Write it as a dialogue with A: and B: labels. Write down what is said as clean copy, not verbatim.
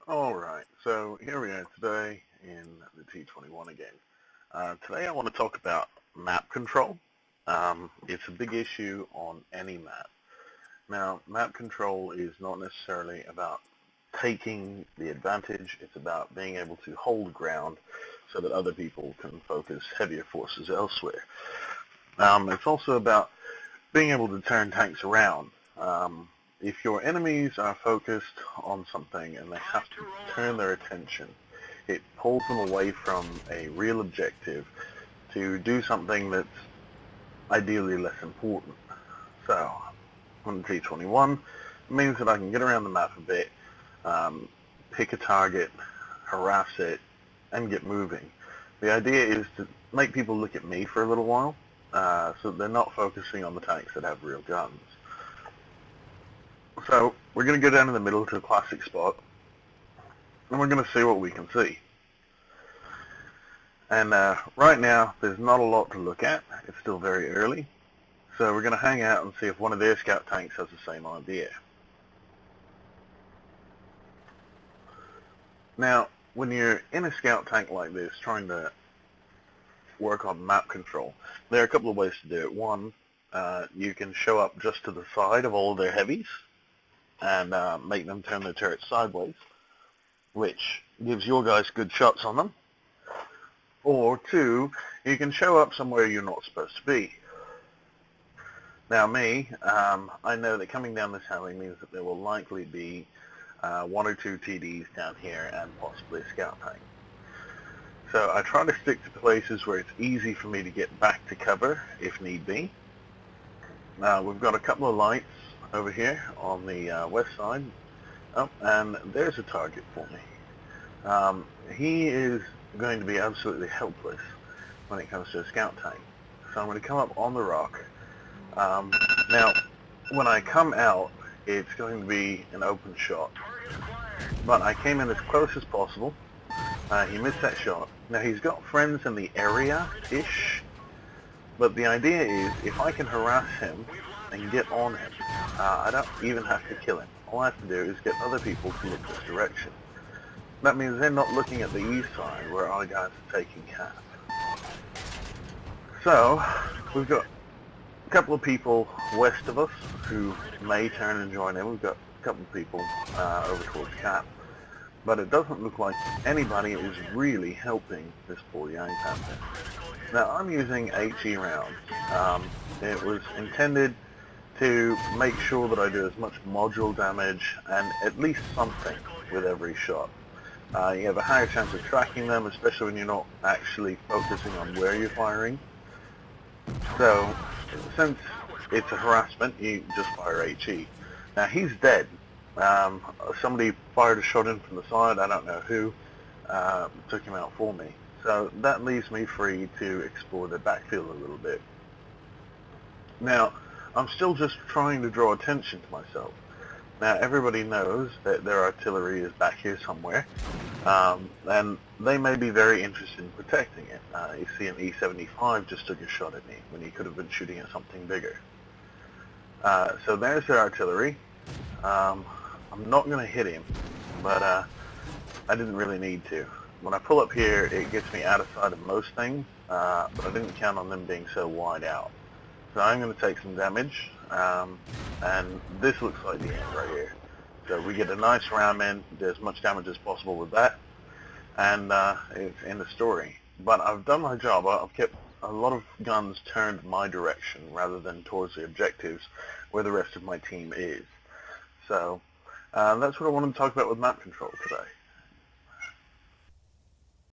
A: Alright, so here we are today in the T21 again. Today I want to talk about map control. It's a big issue on any map. Now, map control is not necessarily about taking the advantage, it's about being able to hold ground so that other people can focus heavier forces elsewhere. It's also about being able to turn tanks around. If your enemies are focused on something and they have to turn their attention, it pulls them away from a real objective to do something that's ideally less important. So, on the T21, it means that I can get around the map a bit, pick a target, harass it, and get moving. The idea is to make people look at me for a little while, so they're not focusing on the tanks that have real guns. So we're going to go down in the middle to a classic spot, and we're going to see what we can see. And right now, there's not a lot to look at. It's still very early. So we're going to hang out and see if one of their scout tanks has the same idea. Now, when you're in a scout tank like this, trying to work on map control, there are a couple of ways to do it. One, you can show up just to the side of all of their heavies and make them turn their turrets sideways, which gives your guys good shots on them. Or two, you can show up somewhere you're not supposed to be. Now me, I know that coming down this alley means that there will likely be one or two TDs down here and possibly a scout tank. So I try to stick to places where it's easy for me to get back to cover if need be. We've got a couple of lights over here on the west side. Oh, and there's a target for me. He is going to be absolutely helpless when it comes to a scout tank. So I'm going to come up on the rock. Now, when I come out, it's going to be an open shot. But I came in as close as possible. He missed that shot. Now, he's got friends in the area-ish, but the idea is if I can harass him and get on him, I don't even have to kill him. All I have to do is get other people to look this direction. That means they're not looking at the east side where our guys are taking cap. So, we've got a couple of people west of us who may turn and join in. We've got a couple of people over towards cap. But it doesn't look like anybody is really helping this poor young panther. Now, I'm using HE rounds. It was intended to make sure that I do as much module damage and at least something with every shot. You have a higher chance of tracking them, especially when you're not actually focusing on where you're firing. So, since it's a harassment, you just fire HE. Now, he's dead. Somebody fired a shot in from the side, I don't know who, took him out for me. So that leaves me free to explore the backfield a little bit. Now, I'm still just trying to draw attention to myself. Now, everybody knows that their artillery is back here somewhere, and they may be very interested in protecting it. You see an e05 just took a shot at me when he could have been shooting at something bigger. So there's their artillery. I'm not going to hit him, but I didn't really need to. When I pull up here, it gets me out of sight of most things, but I didn't count on them being so wide out. So I'm going to take some damage, and this looks like the end right here. So we get a nice round in, do as much damage as possible with that, and it's end of story. But I've done my job. I've kept a lot of guns turned my direction rather than towards the objectives where the rest of my team is. So that's what I wanted to talk about with map control today.